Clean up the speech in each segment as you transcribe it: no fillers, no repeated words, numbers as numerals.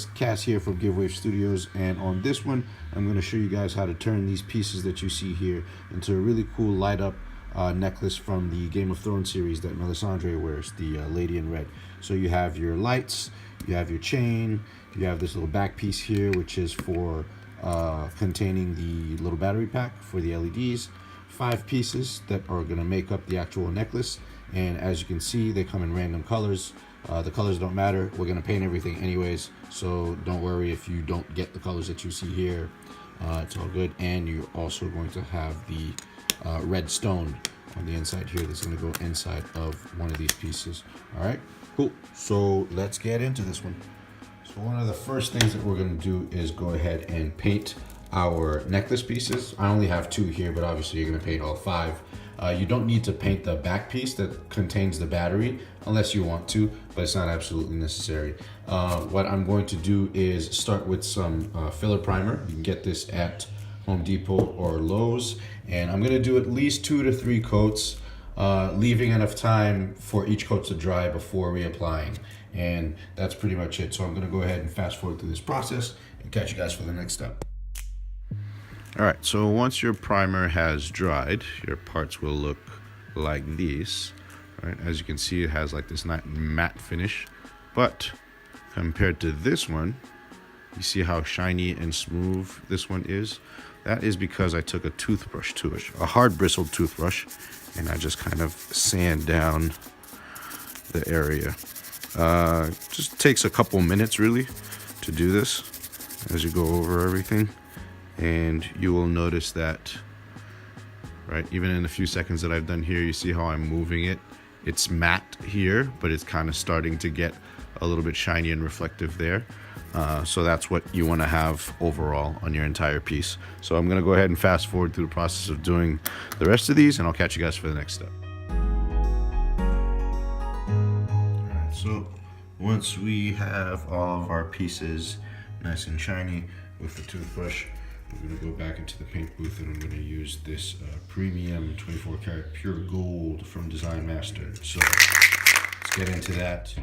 guys, Cass here from GiveWave Studios, and on this one I'm going to show you guys how to turn these pieces that you see here into a really cool light up necklace from the Game of Thrones series that Melisandre wears, the lady in red. So you have your lights, you have your chain, you have this little back piece here which is for containing the little battery pack for the LEDs. 5 pieces that are going to make up the actual necklace, and as you can see they come in random colors. The colors don't matter, we're going to paint everything anyways, so don't worry if you don't get the colors that you see here. It's all good. And you're also going to have the red stone on the inside here that's going to go inside of one of these pieces. All right, cool. So let's get into this one. So one of the first things that we're going to do is go ahead and paint our necklace pieces. I only have 2 here, but obviously you're going to paint all 5. You don't need to paint the back piece that contains the battery unless you want to, but it's not absolutely necessary. What I'm going to do is start with some filler primer. You can get this at Home Depot or Lowe's, and I'm going to do at least 2 to 3 coats, leaving enough time for each coat to dry before reapplying, and that's pretty much it. So I'm going to go ahead and fast forward through this process and catch you guys for the next step. Alright, so once your primer has dried, your parts will look like this. Right? As you can see, it has like this nice matte finish, but compared to this one, you see how shiny and smooth this one is? That is because I took a toothbrush to it, a hard bristled toothbrush, and I just kind of sand down the area. Just takes a couple minutes really to do this as you go over everything. And you will notice that, right, even in the few seconds that I've done here, you see how I'm moving it. It's matte here, but it's kind of starting to get a little bit shiny and reflective there. So that's what you want to have overall on your entire piece. So I'm going to go ahead and fast forward through the process of doing the rest of these, and I'll catch you guys for the next step. All right, so once we have all of our pieces nice and shiny with the toothbrush, I'm going to go back into the paint booth, and I'm going to use this premium 24 karat pure gold from Design Master. So let's get into that.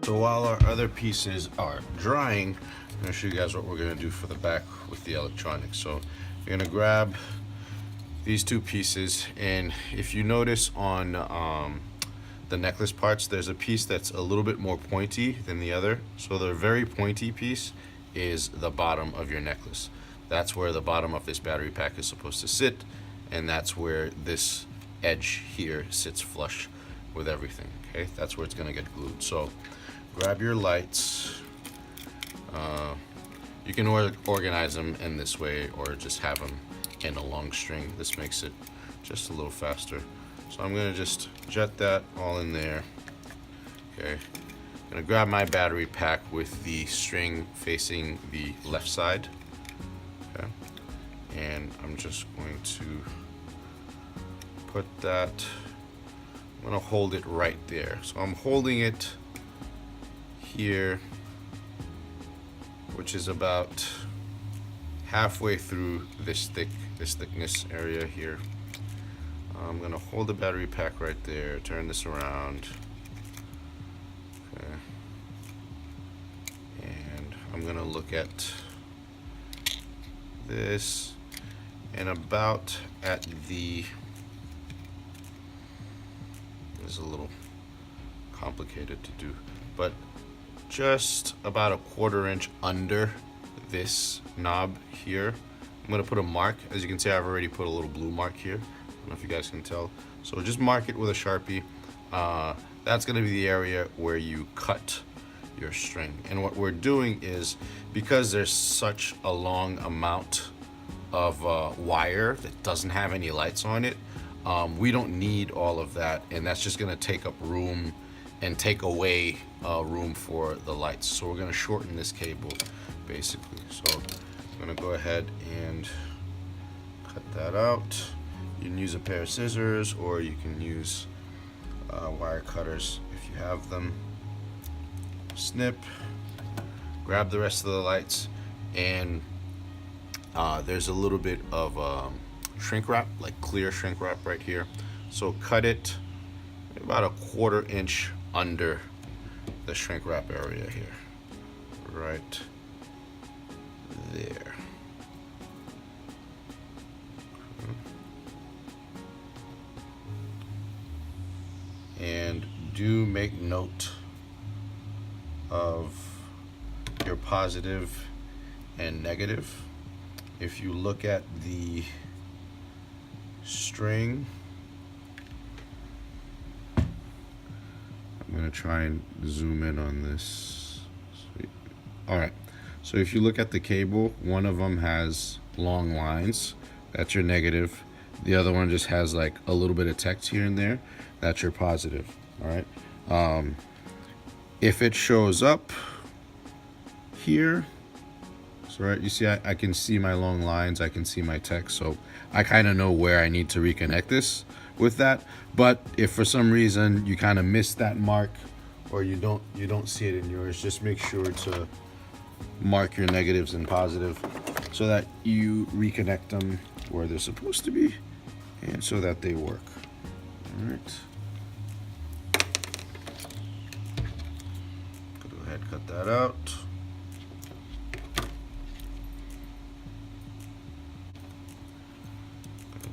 So while our other pieces are drying, I'm going to show you guys what we're going to do for the back with the electronics. So you're going to grab these 2 pieces, and if you notice on the necklace parts, there's a piece that's a little bit more pointy than the other. So the very pointy piece is the bottom of your necklace. That's where the bottom of this battery pack is supposed to sit, and that's where this edge here sits flush with everything. Okay, that's where it's going to get glued. So grab your lights. You can organize them in this way or just have them in a long string. This makes it just a little faster. So I'm going to just jet that all in there. Okay, I'm going to grab my battery pack with the string facing the left side. Okay, and I'm just going to put that, I'm going to hold it right there. So I'm holding it here, which is about halfway through this thickness area here. I'm going to hold the battery pack right there, turn this around, okay, and I'm going to look at this, and about at the, this is a little complicated to do, but just about a 1/4 inch under this knob here, I'm going to put a mark. As you can see, I've already put a little blue mark here. I don't know if you guys can tell. So just mark it with a Sharpie. That's going to be the area where you cut your string. And what we're doing is, because there's such a long amount of wire that doesn't have any lights on it, we don't need all of that, and that's just going to take up room and take away room for the lights. So we're going to shorten this cable basically. So I'm going to go ahead and cut that out. You can use a pair of scissors, or you can use wire cutters if you have them. Snip, grab the rest of the lights, and there's a little bit of shrink wrap, like clear shrink wrap right here. So cut it about a 1/4 inch under the shrink wrap area here, right there. And do make note of your positive and negative. If you look at the string, I'm going to try and zoom in on this. Sweet. All right, so if you look at the cable, one of them has long lines. That's your negative. The other one just has like a little bit of text here and there. That's your positive. All right. If it shows up here, so right, you see I can see my long lines, I can see my text, so I kind of know where I need to reconnect this with that. But if for some reason you kind of miss that mark, or you don't see it in yours, just make sure to mark your negatives and positive so that you reconnect them where they're supposed to be and so that they work. All right. Go ahead, cut that out.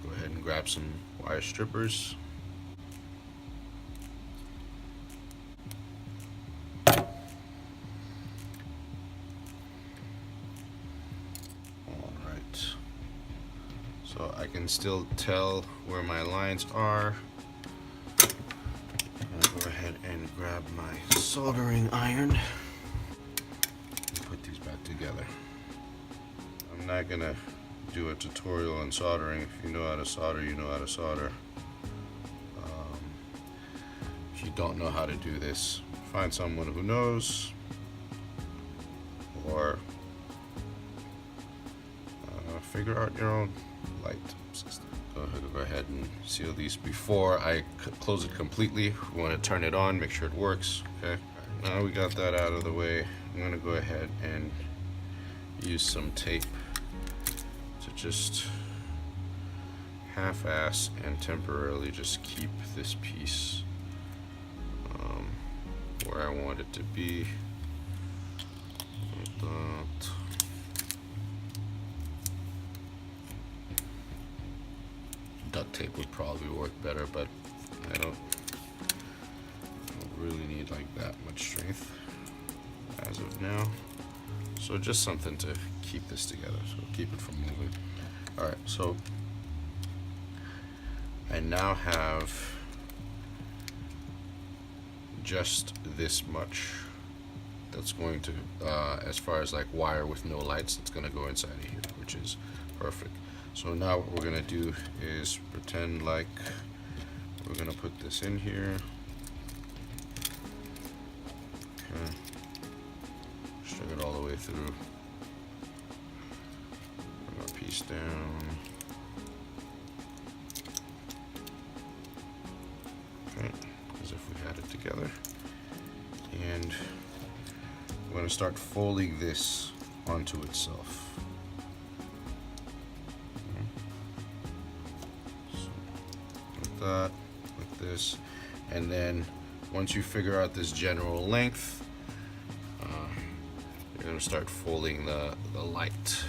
Go ahead and grab some wire strippers. So I can still tell where my lines are. I'm gonna go ahead and grab my soldering iron and put these back together. I'm not gonna do a tutorial on soldering. If you know how to solder, you know how to solder. If you don't know how to do this, find someone who knows, or figure out your own light system. Go ahead and seal these before I close it completely. We want to turn it on, make sure it works. Okay. Now we got that out of the way. I'm going to go ahead and use some tape to just half-ass and temporarily just keep this piece where I want it to be. Like that. Duct tape would probably work better, but I don't really need like that much strength as of now. So just something to keep this together, so keep it from moving. All right, so I now have just this much that's going to, as far as like wire with no lights, that's gonna go inside of here, which is perfect. So now what we're gonna do is pretend like we're gonna put this in here. Okay. String it all the way through. Bring our piece down. Okay, as if we had it together. And we're gonna start folding this onto itself. That, like this, and then once you figure out this general length, you're going to start folding the light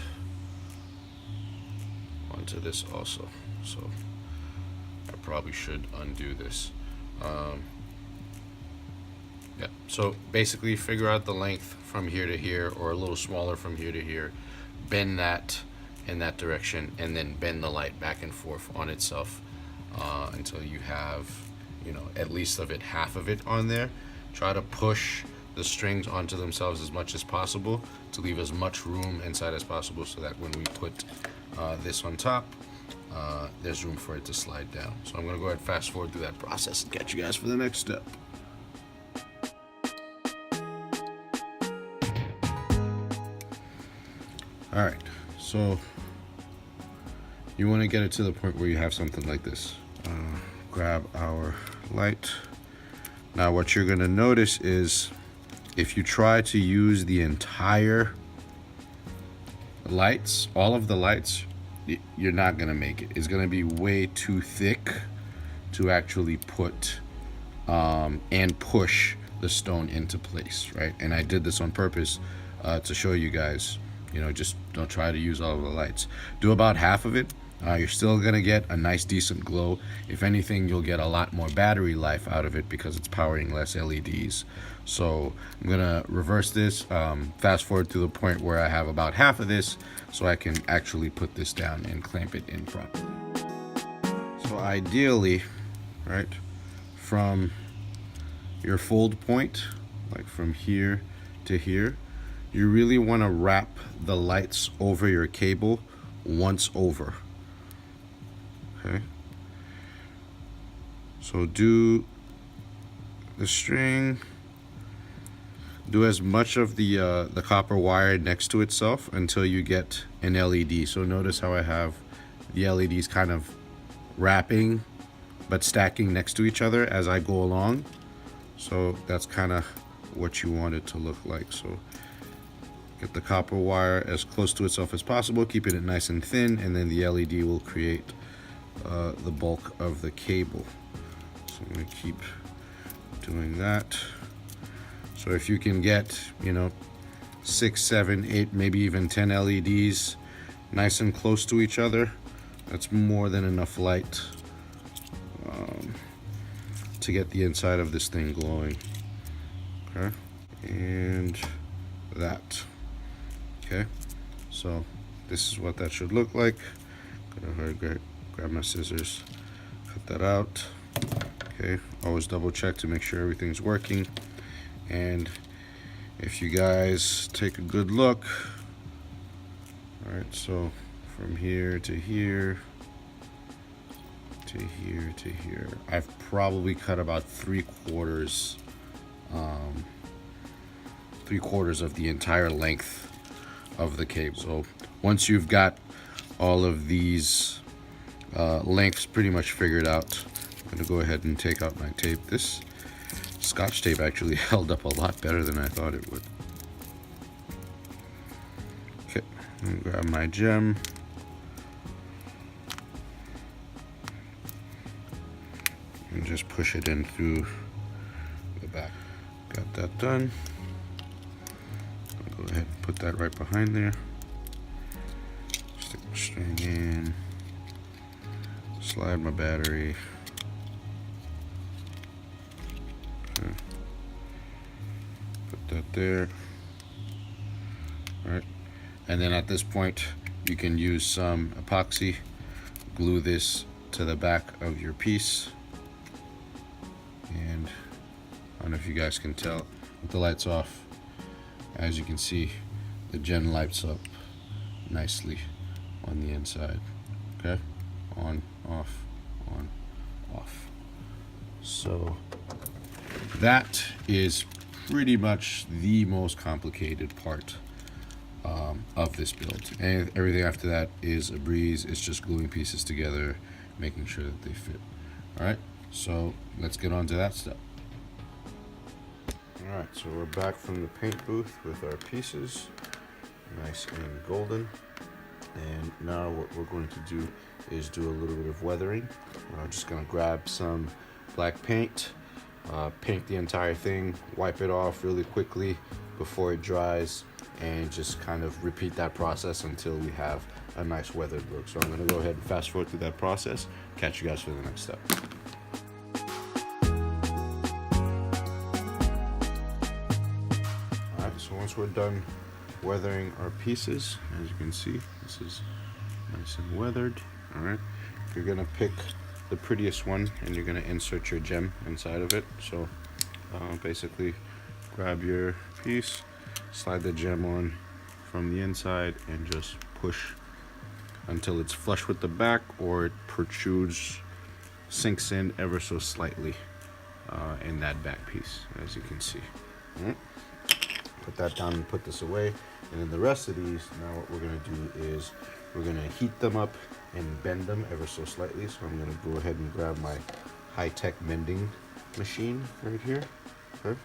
onto this also. So I probably should undo this. Yeah, so basically figure out the length from here to here, or a little smaller from here to here, bend that in that direction, and then bend the light back and forth on itself until you have, you know, at least of it, half of it on there. Try to push the strings onto themselves as much as possible to leave as much room inside as possible, so that when we put this on top, there's room for it to slide down. So I'm going to go ahead and fast forward through that process and catch you guys for the next step. All right, so you want to get it to the point where you have something like this. Grab our light. Now what you're going to notice is if you try to use the entire lights, all of the lights, you're not going to make it. It's going to be way too thick to actually put and push the stone into place, right? And I did this on purpose to show you guys, you know, just don't try to use all of the lights. Do about half of it. You're still gonna get a nice decent glow. If anything, you'll get a lot more battery life out of it because it's powering less LEDs. So I'm gonna reverse this, fast forward to the point where I have about half of this so I can actually put this down and clamp it in front. So ideally, right, from your fold point, like from here to here, you really want to wrap the lights over your cable once over. Okay, so do the string, do as much of the copper wire next to itself until you get an LED. So notice how I have the LEDs kind of wrapping but stacking next to each other as I go along. So that's kind of what you want it to look like. So get the copper wire as close to itself as possible, keeping it nice and thin, and then the LED will create the bulk of the cable. So I'm going to keep doing that. So if you can get, you know, 6, 7, 8, maybe even 10 LEDs nice and close to each other, that's more than enough light to get the inside of this thing glowing. Okay, and that. Okay, so this is what that should look like. Gonna grab my scissors, cut that out. Okay, always double check to make sure everything's working. And if you guys take a good look, all right, so from here to here to here to here, I've probably cut about 3/4 of the entire length of the cable. So once you've got all of these lengths pretty much figured out, I'm gonna go ahead and take out my tape. This Scotch tape actually held up a lot better than I thought it would. Okay, I'm gonna grab my gem. And just push it in through the back. Got that done. I'll go ahead and put that right behind there. Stick the string in. Slide my battery. Okay. Put that there. All right. And then at this point, you can use some epoxy. Glue this to the back of your piece. And I don't know if you guys can tell, with the lights off, as you can see, the gem lights up nicely on the inside. Okay, on, off, on, off. So that is pretty much the most complicated part of this build, and everything after that is a breeze. It's just gluing pieces together, making sure that they fit. All right, so let's get on to that step. All right, so we're back from the paint booth with our pieces, nice and golden. And now what we're going to do is do a little bit of weathering. I'm just gonna grab some black paint, paint the entire thing, wipe it off really quickly before it dries, and just kind of repeat that process until we have a nice weathered look. So I'm gonna go ahead and fast forward through that process. Catch you guys for the next step. All right, so once we're done weathering our pieces, as you can see, this is nice and weathered. All right, you're gonna pick the prettiest one and you're gonna insert your gem inside of it. So basically grab your piece, slide the gem on from the inside, and just push until it's flush with the back, or it protrudes, sinks in ever so slightly in that back piece, as you can see. All right. Put that down and put this away. And then the rest of these, now what we're gonna do is we're gonna heat them up and bend them ever so slightly. So I'm gonna go ahead and grab my high-tech bending machine right here. Okay.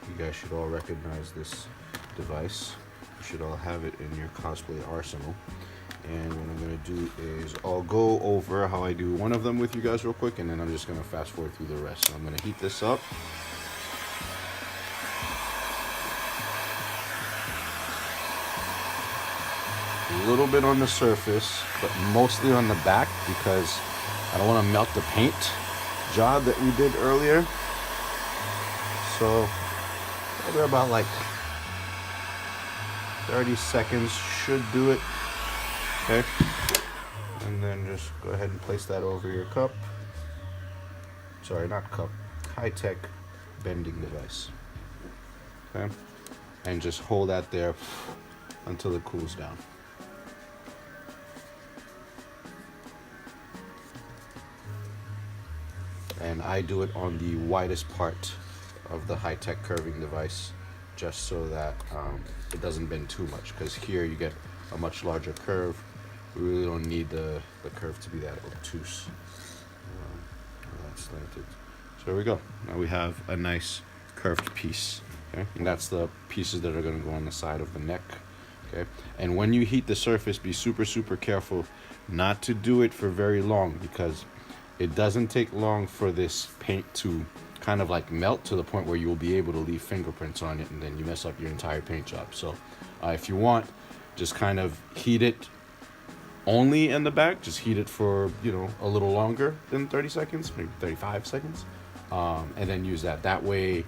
You guys should all recognize this device. You should all have it in your cosplay arsenal. And what I'm gonna do is I'll go over how I do one of them with you guys real quick, and then I'm just gonna fast forward through the rest. So I'm gonna heat this up. A little bit on the surface, but mostly on the back because I don't want to melt the paint job that we did earlier. So probably about like 30 seconds should do it. Okay, and then just go ahead and place that over your cup. Sorry, not cup, high-tech bending device. Okay, and just hold that there until it cools down. And I do it on the widest part of the high-tech curving device, just so that it doesn't bend too much, because here you get a much larger curve. We really don't need the curve to be that obtuse. That's slanted. So there we go. Now we have a nice curved piece. Okay, and that's the pieces that are going to go on the side of the neck. Okay, and when you heat the surface, be super careful not to do it for very long, because it doesn't take long for this paint to kind of like melt to the point where you'll be able to leave fingerprints on it, and then you mess up your entire paint job. So if you want, just kind of heat it only in the back. Just heat it for, you know, a little longer than 30 seconds, maybe 35 seconds. And then use that. That way,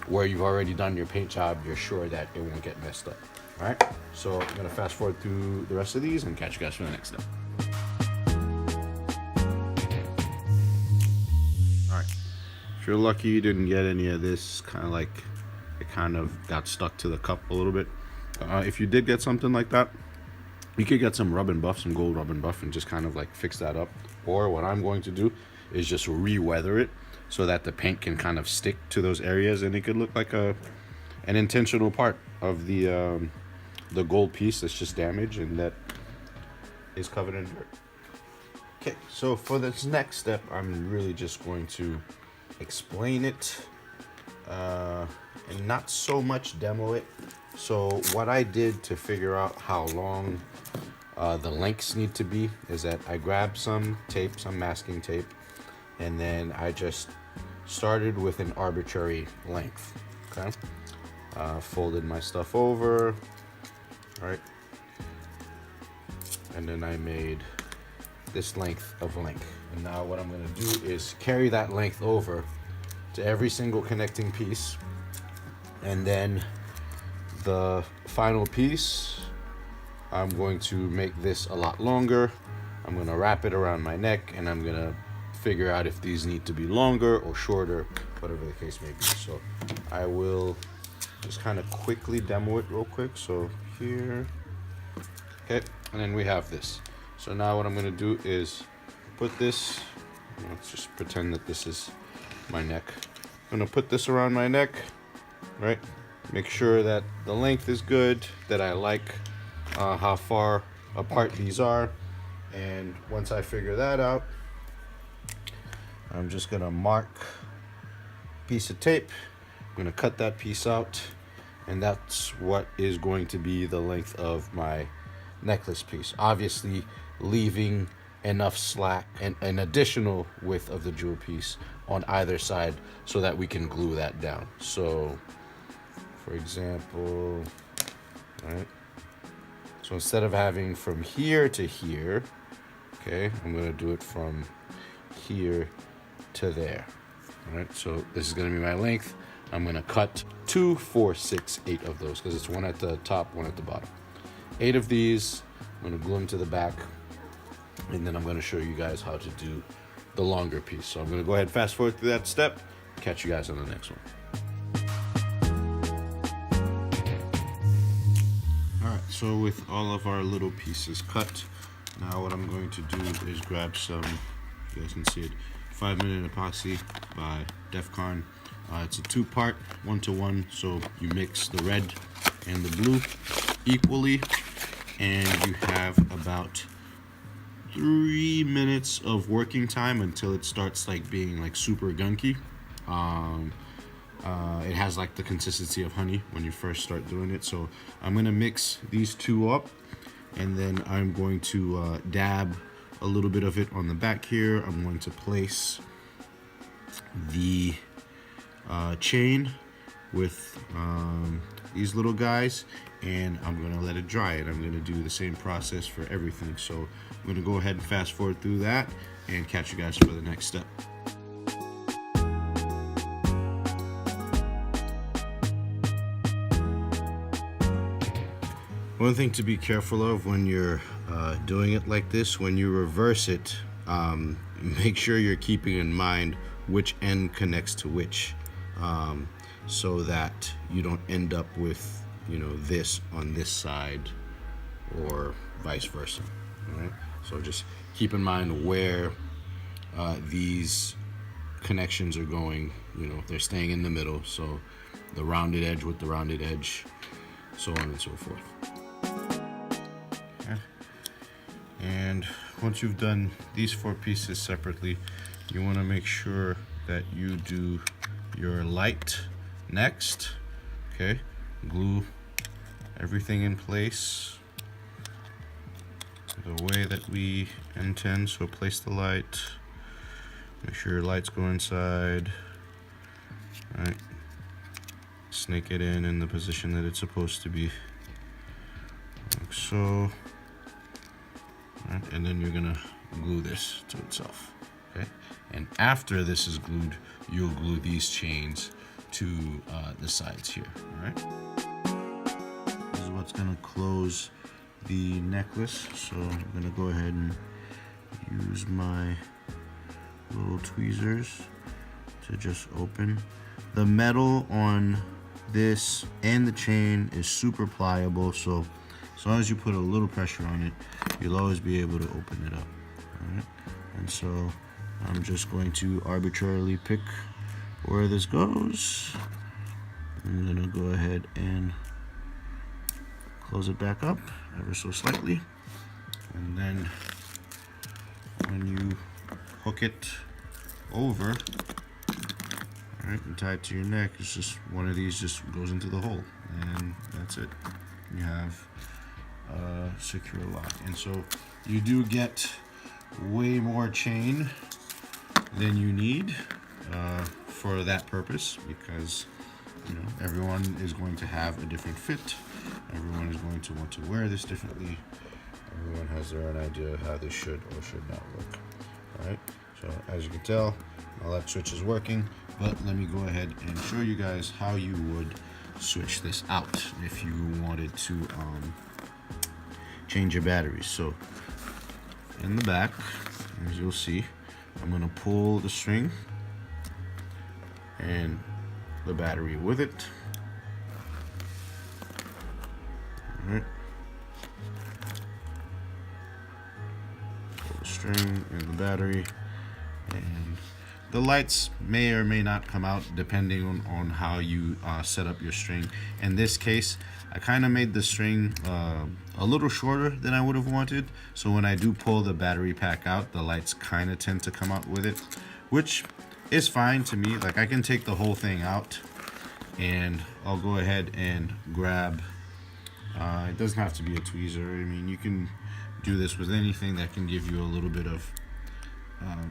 where you've already done your paint job, you're sure that it won't get messed up. All right, so I'm gonna fast forward through the rest of these and catch you guys for the next step. If you're lucky you didn't get any of this, kind of like it kind of got stuck to the cup a little bit. If you did get something like that, you could get some rub and buff, some gold rub and buff, and just kind of like fix that up. Or what I'm going to do is just re-weather it so that the paint can kind of stick to those areas, and it could look like an intentional part of the gold piece that's just damaged and that is covered in dirt. Okay, so for this next step, I'm really just going to explain it and not so much demo it. So what I did to figure out how long the lengths need to be is that I grabbed some tape, some masking tape, and then I just started with an arbitrary length. Okay, folded my stuff over, right, and then I made this length of length. And now what I'm going to do is carry that length over to every single connecting piece, and then the final piece, I'm going to make this a lot longer. I'm going to wrap it around my neck, and I'm going to figure out if these need to be longer or shorter, whatever the case may be. So I will just kind of quickly demo it real quick. So here, okay, and then we have this. So now what I'm going to do is put this, let's just pretend that this is my neck. I'm going to put this around my neck, right? Make sure that the length is good, that I like how far apart these are. And once I figure that out, I'm just going to mark a piece of tape. I'm going to cut that piece out, and that's what is going to be the length of my necklace piece. Obviously, leaving enough slack and an additional width of the jewel piece on either side so that we can glue that down. So for example, right, so instead of having from here to here, okay, I'm going to do it from here to there. All right, so this is going to be my length. I'm going to cut 2, 4, 6, 8 of those, because it's one at the top, one at the bottom. 8 of these. I'm going to glue them to the back, and then I'm going to show you guys how to do the longer piece. So I'm going to go ahead and fast forward through that step. Catch you guys on the next one. Alright, so with all of our little pieces cut, now what I'm going to do is grab some, you guys can see it, 5-minute epoxy by Defcon. It's a 2-part, 1-to-1, so you mix the red and the blue equally, and you have about 3 minutes of working time until it starts like being like super gunky. It has like the consistency of honey when you first start doing it. So I'm gonna mix these two up, and then I'm going to dab a little bit of it on the back here. I'm going to place the chain with these little guys, and I'm going to let it dry, and I'm going to do the same process for everything. So I'm going to go ahead and fast forward through that and catch you guys for the next step. One thing to be careful of when you're doing it like this, when you reverse it, make sure you're keeping in mind which end connects to which, so that you don't end up with, you know, this on this side or vice versa. All right? So just keep in mind where these connections are going. You know, they're staying in the middle, so the rounded edge with the rounded edge, so on and so forth. Okay. And once you've done these 4 pieces separately, you want to make sure that you do your light next. Okay, glue everything in place the way that we intend. So place the light, make sure your lights go inside. All right, snake it in the position that it's supposed to be, like so. All right, and then you're gonna glue this to itself. Okay, and after this is glued, you'll glue these chains to the sides here. All right, this is what's gonna close the necklace. So I'm gonna go ahead and use my little tweezers to just open. The metal on this and the chain is super pliable, so as long as you put a little pressure on it, you'll always be able to open it up. All right, and so I'm just going to arbitrarily pick where this goes. I'm gonna go ahead and close it back up ever so slightly, and then when you hook it over, all right, and tie it to your neck, it's just one of these just goes into the hole, and that's it. You have a secure lock. And so you do get way more chain than you need for that purpose, because you know, everyone is going to have a different fit. Everyone is going to want to wear this differently. Everyone has their own idea of how this should or should not work. All right, so as you can tell, my left switch is working, but let me go ahead and show you guys how you would switch this out if you wanted to change your batteries. So in the back, as you'll see, I'm gonna pull the string and the battery with it. All right. Pull the string and the battery, and the lights may or may not come out depending on how you set up your string. In this case, I kind of made the string a little shorter than I would have wanted, so when I do pull the battery pack out, the lights kind of tend to come out with it, which is fine to me. Like, I can take the whole thing out and I'll go ahead and grab, it doesn't have to be a tweezer. I mean, you can do this with anything that can give you a little bit of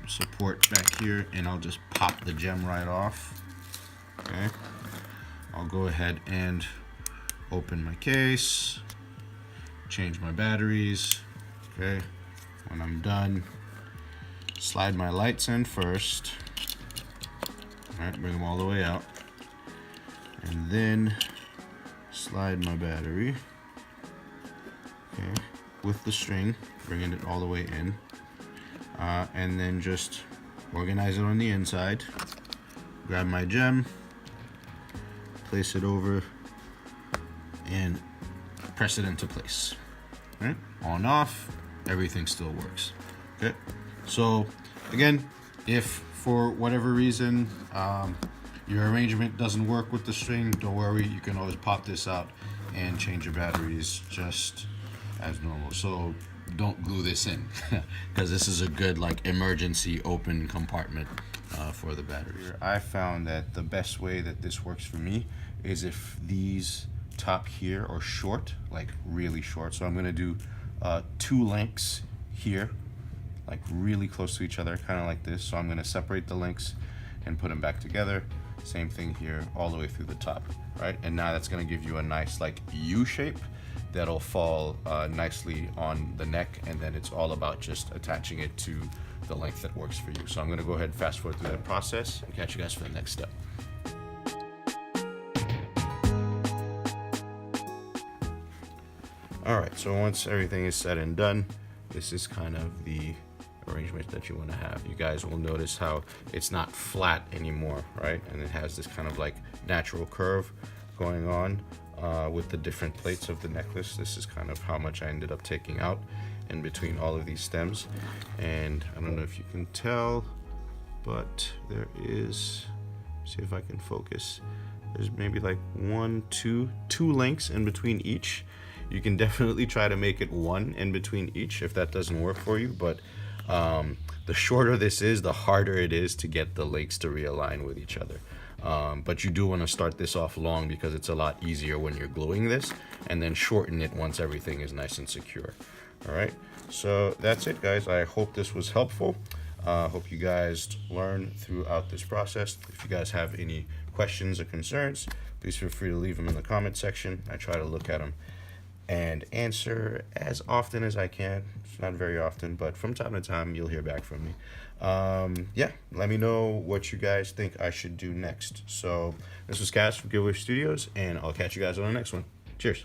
support back here, and I'll just pop the gem right off. Okay, I'll go ahead and open my case, change my batteries. Okay, when I'm done, slide my lights in first. All right, bring them all the way out, and then slide my battery, okay, with the string, bringing it all the way in, and then just organize it on the inside. Grab my gem, place it over, and press it into place. All right, on, off, everything still works. Okay, so again, if for whatever reason your arrangement doesn't work with the string, don't worry, you can always pop this out and change your batteries just as normal. So don't glue this in because this is a good like emergency open compartment for the battery. I found that the best way that this works for me is if these top here are short, like really short. So I'm gonna do two links here, like really close to each other, kind of like this. So I'm going to separate the links and put them back together. Same thing here all the way through the top, right? And now that's going to give you a nice like U shape that'll fall nicely on the neck, and then it's all about just attaching it to the length that works for you. So I'm going to go ahead and fast forward through that process and catch you guys for the next step. All right, so once everything is said and done, this is kind of the arrangement that you want to have. You guys will notice how it's not flat anymore, right? And it has this kind of like natural curve going on with the different plates of the necklace. This is kind of how much I ended up taking out in between all of these stems. And I don't know if you can tell, but there is, see if I can focus, there's maybe like two links in between each. You can definitely try to make it one in between each if that doesn't work for you, but the shorter this is, the harder it is to get the links to realign with each other. But you do want to start this off long because it's a lot easier when you're gluing this, and then shorten it once everything is nice and secure. All right, so that's it, guys. I hope this was helpful. Hope you guys learn throughout this process. If you guys have any questions or concerns, please feel free to leave them in the comment section. I try to look at them and answer as often as I can. It's not very often, but from time to time you'll hear back from me. Yeah, let me know what you guys think I should do next. So this was Cass from GiveWave Studios, and I'll catch you guys on the next one. Cheers.